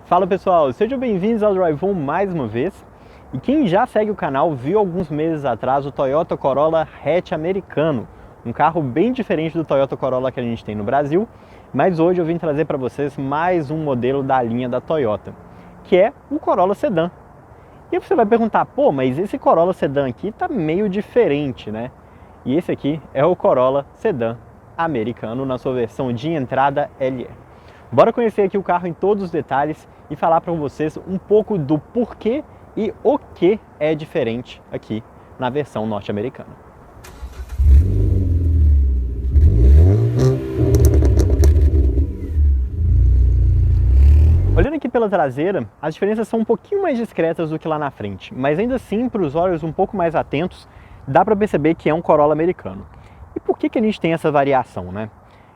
Fala pessoal, sejam bem-vindos ao Drive On mais uma vez. E quem já segue o canal viu alguns meses atrás o Toyota Corolla Hatch americano, um carro bem diferente do Toyota Corolla que a gente tem no Brasil, mas hoje eu vim trazer para vocês mais um modelo da linha da Toyota, que é o Corolla Sedan. E aí você vai perguntar, pô, mas esse Corolla Sedan aqui tá meio diferente, né? E esse aqui é o Corolla Sedan americano na sua versão de entrada LE. Bora conhecer aqui o carro em todos os detalhes e falar para vocês um pouco do porquê e o que é diferente aqui na versão norte-americana. Olhando aqui pela traseira, as diferenças são um pouquinho mais discretas do que lá na frente, mas ainda assim, para os olhos um pouco mais atentos, dá para perceber que é um Corolla americano. E por que a gente tem essa variação, né?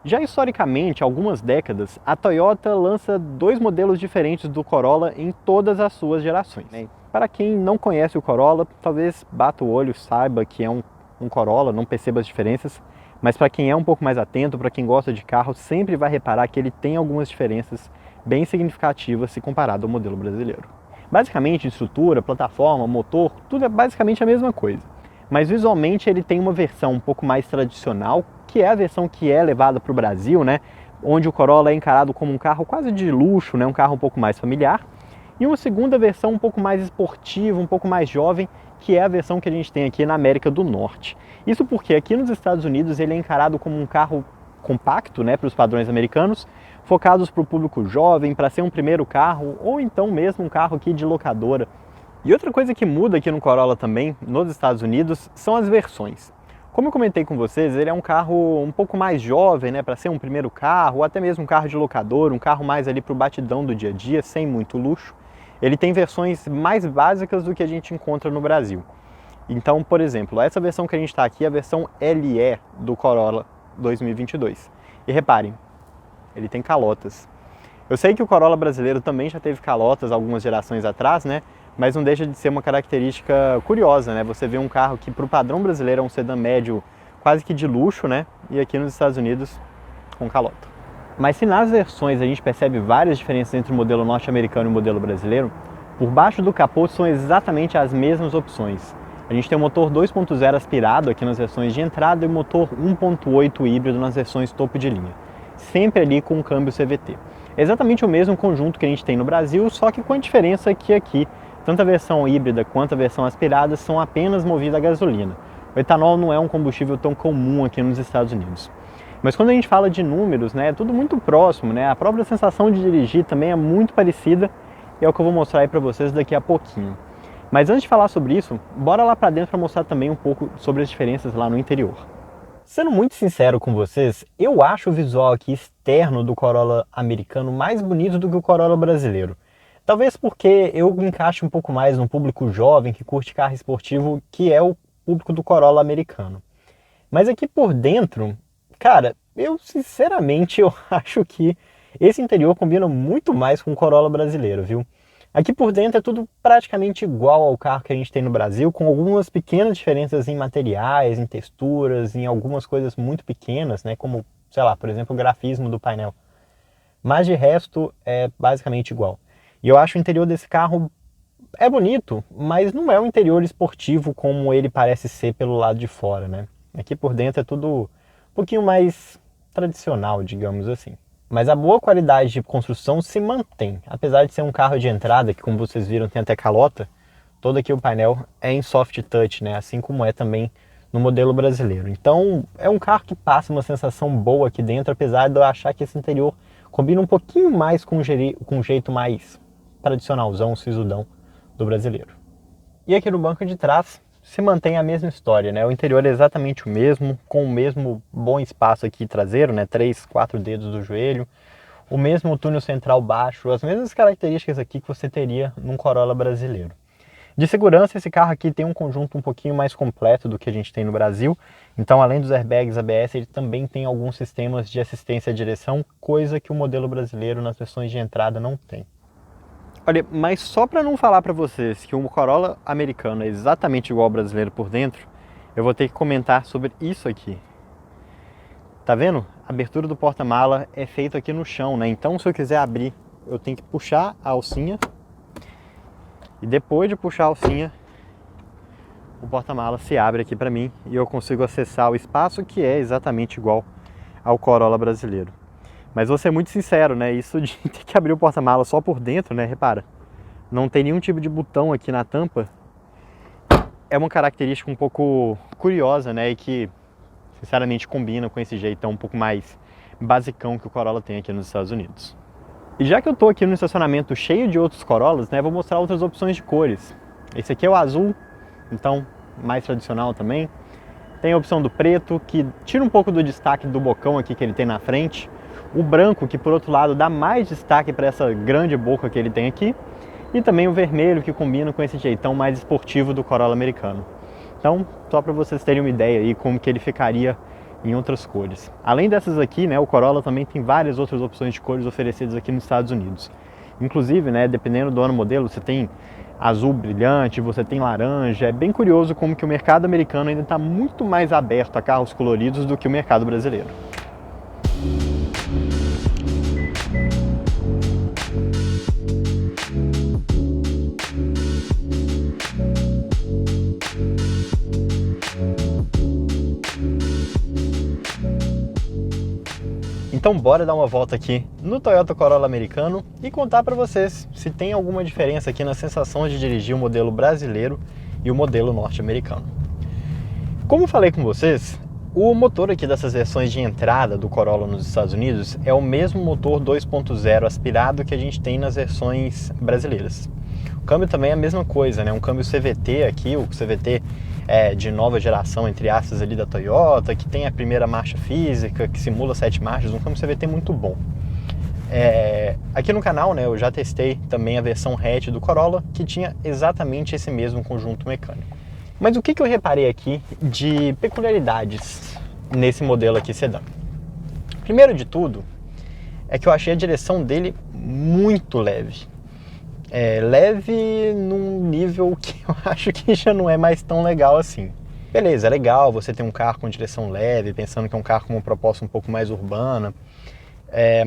Já historicamente, há algumas décadas, a Toyota lança dois modelos diferentes do Corolla em todas as suas gerações. Para quem não conhece o Corolla, talvez bata o olho, saiba que é um Corolla, não perceba as diferenças, mas para quem é um pouco mais atento, para quem gosta de carro, sempre vai reparar que ele tem algumas diferenças bem significativas se comparado ao modelo brasileiro. Basicamente, estrutura, plataforma, motor, tudo é basicamente a mesma coisa. Mas visualmente ele tem uma versão um pouco mais tradicional, que é a versão que é levada para o Brasil, né? Onde o Corolla é encarado como um carro quase de luxo, né? Um carro um pouco mais familiar. E uma segunda versão um pouco mais esportiva, um pouco mais jovem, que é a versão que a gente tem aqui na América do Norte. Isso porque aqui nos Estados Unidos ele é encarado como um carro compacto, né? Para os padrões americanos, focados para o público jovem, para ser um primeiro carro, ou então mesmo um carro aqui de locadora. E outra coisa que muda aqui no Corolla também, nos Estados Unidos, são as versões. Como eu comentei com vocês, ele é um carro um pouco mais jovem, né, para ser um primeiro carro, ou até mesmo um carro de locador, um carro mais ali para o batidão do dia a dia, sem muito luxo. Ele tem versões mais básicas do que a gente encontra no Brasil. Então, por exemplo, essa versão que a gente está aqui é a versão LE do Corolla 2022. E reparem, ele tem calotas. Eu sei que o Corolla brasileiro também já teve calotas algumas gerações atrás, né? Mas não deixa de ser uma característica curiosa, né? Você vê um carro que para o padrão brasileiro é um sedã médio quase que de luxo, né? E aqui nos Estados Unidos com calota. Mas se nas versões a gente percebe várias diferenças entre o modelo norte-americano e o modelo brasileiro, por baixo do capô são exatamente as mesmas opções. A gente tem o motor 2.0 aspirado aqui nas versões de entrada e o motor 1.8 híbrido nas versões topo de linha. Sempre ali com um câmbio CVT. É exatamente o mesmo conjunto que a gente tem no Brasil, só que com a diferença que aqui tanto a versão híbrida quanto a versão aspirada são apenas movidas a gasolina. O etanol não é um combustível tão comum aqui nos Estados Unidos. Mas quando a gente fala de números, né, é tudo muito próximo, né? A própria sensação de dirigir também é muito parecida e é o que eu vou mostrar aí para vocês daqui a pouquinho. Mas antes de falar sobre isso, bora lá para dentro para mostrar também um pouco sobre as diferenças lá no interior. Sendo muito sincero com vocês, eu acho o visual aqui externo do Corolla americano mais bonito do que o Corolla brasileiro. Talvez porque eu encaixe um pouco mais no público jovem que curte carro esportivo, que é o público do Corolla americano. Mas aqui por dentro, cara, eu sinceramente eu acho que esse interior combina muito mais com o Corolla brasileiro, viu? Aqui por dentro é tudo praticamente igual ao carro que a gente tem no Brasil, com algumas pequenas diferenças em materiais, em texturas, em algumas coisas muito pequenas, né? Como, sei lá, por exemplo, o grafismo do painel. Mas de resto é basicamente igual. E eu acho o interior desse carro é bonito, mas não é um interior esportivo como ele parece ser pelo lado de fora, né? Aqui por dentro é tudo um pouquinho mais tradicional, digamos assim. Mas a boa qualidade de construção se mantém. Apesar de ser um carro de entrada, que como vocês viram tem até calota, todo aqui o painel é em soft touch, né? Assim como é também no modelo brasileiro. Então é um carro que passa uma sensação boa aqui dentro, apesar de eu achar que esse interior combina um pouquinho mais com um jeito mais tradicionalzão, sisudão do brasileiro. E aqui no banco de trás se mantém a mesma história, né? O interior é exatamente o mesmo, com o mesmo bom espaço aqui traseiro, né? 3, 4 dedos do joelho, o mesmo túnel central baixo, as mesmas características aqui que você teria num Corolla brasileiro. De segurança, esse carro aqui tem um conjunto um pouquinho mais completo do que a gente tem no Brasil. Então, além dos airbags ABS, ele também tem alguns sistemas de assistência à direção, coisa que o modelo brasileiro nas versões de entrada não tem. Olha, mas só para não falar para vocês que o Corolla americano é exatamente igual ao brasileiro por dentro, eu vou ter que comentar sobre isso aqui. Tá vendo? A abertura do porta-mala é feito aqui no chão, né? Então se eu quiser abrir eu tenho que puxar a alcinha e depois de puxar a alcinha, o porta-mala se abre aqui para mim e eu consigo acessar o espaço que é exatamente igual ao Corolla brasileiro. Mas vou ser muito sincero, né? Isso de ter que abrir o porta-mala só por dentro, né? Repara, não tem nenhum tipo de botão aqui na tampa. É uma característica um pouco curiosa, né? E que, sinceramente, combina com esse jeitão um pouco mais basicão que o Corolla tem aqui nos Estados Unidos. E já que eu tô aqui no estacionamento cheio de outros Corollas, né? Vou mostrar outras opções de cores. Esse aqui é o azul, então mais tradicional também. Tem a opção do preto, que tira um pouco do destaque do bocão aqui que ele tem na frente. O branco, que por outro lado dá mais destaque para essa grande boca que ele tem aqui. E também o vermelho, que combina com esse jeitão mais esportivo do Corolla americano. Então, só para vocês terem uma ideia aí como que ele ficaria em outras cores. Além dessas aqui, né, o Corolla também tem várias outras opções de cores oferecidas aqui nos Estados Unidos. Inclusive, né, dependendo do ano modelo, você tem azul brilhante, você tem laranja. É bem curioso como que o mercado americano ainda está muito mais aberto a carros coloridos do que o mercado brasileiro. Então bora dar uma volta aqui no Toyota Corolla americano e contar para vocês se tem alguma diferença aqui na sensação de dirigir o modelo brasileiro e o modelo norte-americano. Como eu falei com vocês, o motor aqui dessas versões de entrada do Corolla nos Estados Unidos é o mesmo motor 2.0 aspirado que a gente tem nas versões brasileiras. O câmbio também é a mesma coisa, né? Um câmbio CVT aqui, o CVT de nova geração, entre aspas, ali da Toyota, que tem a primeira marcha física, que simula 7 marchas, um câmbio CVT muito bom. Aqui no canal, né, eu já testei também a versão hatch do Corolla, que tinha exatamente esse mesmo conjunto mecânico. Mas o que eu reparei aqui de peculiaridades nesse modelo aqui sedã? Primeiro de tudo, é que eu achei a direção dele muito leve. Leve num nível que eu acho que já não é mais tão legal assim. Beleza, é legal você ter um carro com direção leve, pensando que é um carro com uma proposta um pouco mais urbana,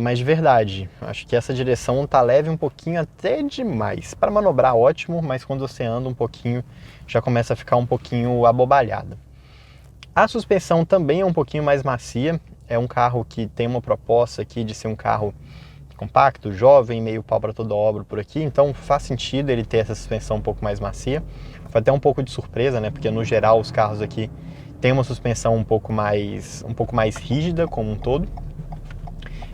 mas de verdade, acho que essa direção tá leve um pouquinho até demais. Para manobrar ótimo, mas quando você anda um pouquinho, já começa a ficar um pouquinho abobalhada. A suspensão também é um pouquinho mais macia, é um carro que tem uma proposta aqui de ser um carro compacto, jovem, meio pau para toda obra por aqui, então faz sentido ele ter essa suspensão um pouco mais macia. Foi até um pouco de surpresa, né? Porque no geral os carros aqui têm uma suspensão um pouco mais rígida como um todo.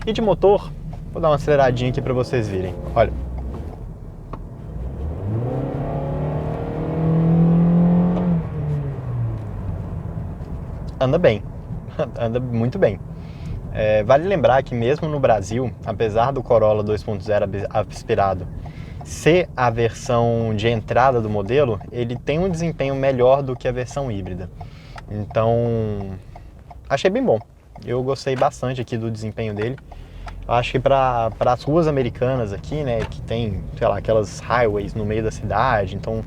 E de motor, vou dar uma aceleradinha aqui para vocês verem. Olha. Anda bem, anda muito bem. Vale lembrar que mesmo no Brasil, apesar do Corolla 2.0 aspirado ser a versão de entrada do modelo, ele tem um desempenho melhor do que a versão híbrida. Então, achei bem bom. Eu gostei bastante aqui do desempenho dele. Eu acho que para as ruas americanas aqui, né, que tem, sei lá, aquelas highways no meio da cidade, então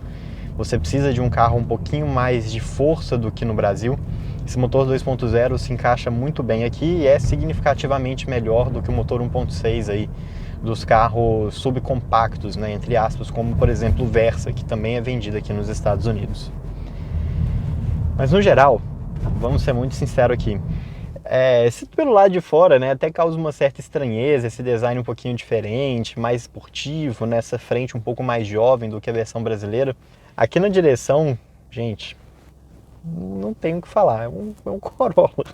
você precisa de um carro um pouquinho mais de força do que no Brasil. Esse motor 2.0 se encaixa muito bem aqui e é significativamente melhor do que o motor 1.6 aí dos carros subcompactos, né, entre aspas, como por exemplo o Versa, que também é vendido aqui nos Estados Unidos. Mas no geral, vamos ser muito sinceros aqui, se pelo lado de fora, né, até causa uma certa estranheza esse design um pouquinho diferente, mais esportivo, nessa frente um pouco mais jovem do que a versão brasileira. Aqui na direção, gente, não tenho o que falar, é um Corolla.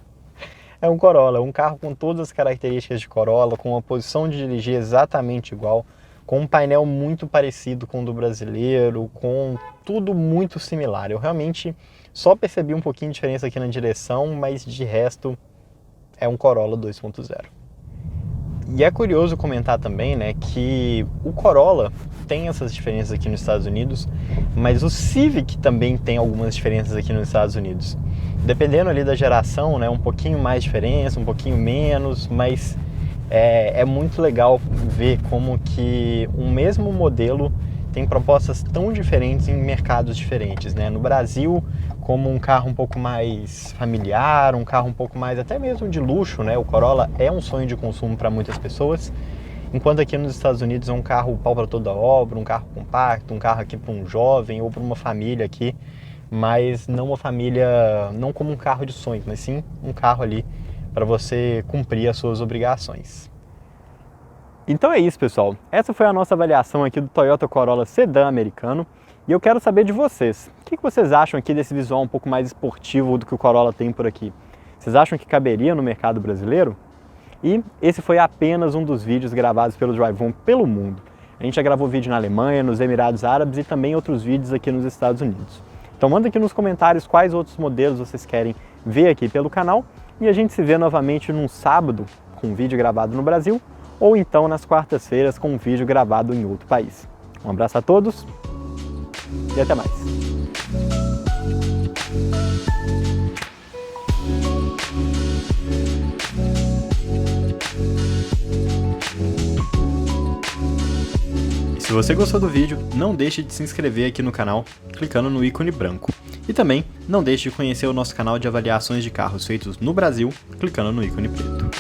É um Corolla, um carro com todas as características de Corolla, com uma posição de dirigir exatamente igual, com um painel muito parecido com o do brasileiro, com tudo muito similar. Eu realmente só percebi um pouquinho de diferença aqui na direção, mas de resto é um Corolla 2.0. E é curioso comentar também, né, que o Corolla tem essas diferenças aqui nos Estados Unidos, mas o Civic também tem algumas diferenças aqui nos Estados Unidos. Dependendo ali da geração, né, um pouquinho mais diferença, um pouquinho menos, mas é muito legal ver como que um mesmo modelo tem propostas tão diferentes em mercados diferentes, né? No Brasil, como um carro um pouco mais familiar, um carro um pouco mais até mesmo de luxo, né? O Corolla é um sonho de consumo para muitas pessoas. enquanto aqui nos Estados Unidos é um carro pau para toda obra, um carro compacto, um carro aqui para um jovem ou para uma família aqui, mas não uma família, não como um carro de sonho, mas sim um carro ali para você cumprir as suas obrigações. Então é isso, pessoal. Essa foi a nossa avaliação aqui do Toyota Corolla Sedã americano. E eu quero saber de vocês. O que vocês acham aqui desse visual um pouco mais esportivo do que o Corolla tem por aqui? Vocês acham que caberia no mercado brasileiro? E esse foi apenas um dos vídeos gravados pelo Drive On pelo mundo. A gente já gravou vídeo na Alemanha, nos Emirados Árabes e também outros vídeos aqui nos Estados Unidos. Então manda aqui nos comentários quais outros modelos vocês querem ver aqui pelo canal. E a gente se vê novamente num sábado com um vídeo gravado no Brasil, ou então nas quartas-feiras com um vídeo gravado em outro país. Um abraço a todos e até mais! Se você gostou do vídeo, não deixe de se inscrever aqui no canal, clicando no ícone branco. E também não deixe de conhecer o nosso canal de avaliações de carros feitos no Brasil, clicando no ícone preto.